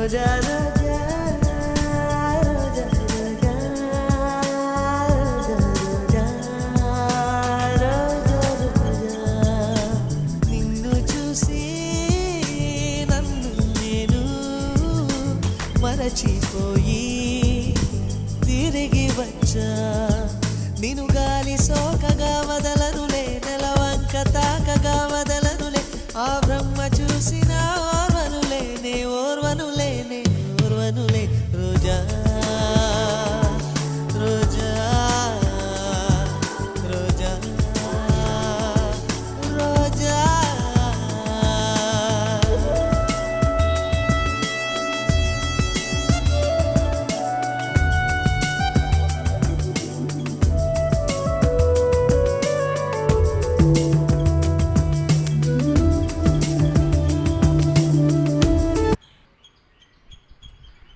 రోజా రోజా రోజా రోజా రోజా రోజా రోజా నిన్ను చూసి నన్ను నేను మరచిపోయి తిరిగి వచ్చా నిన్ను గాలి సోకగా వదలనులే నెలవంక తాకగా వదలనులే ఆ బ్రహ్మ చూసినా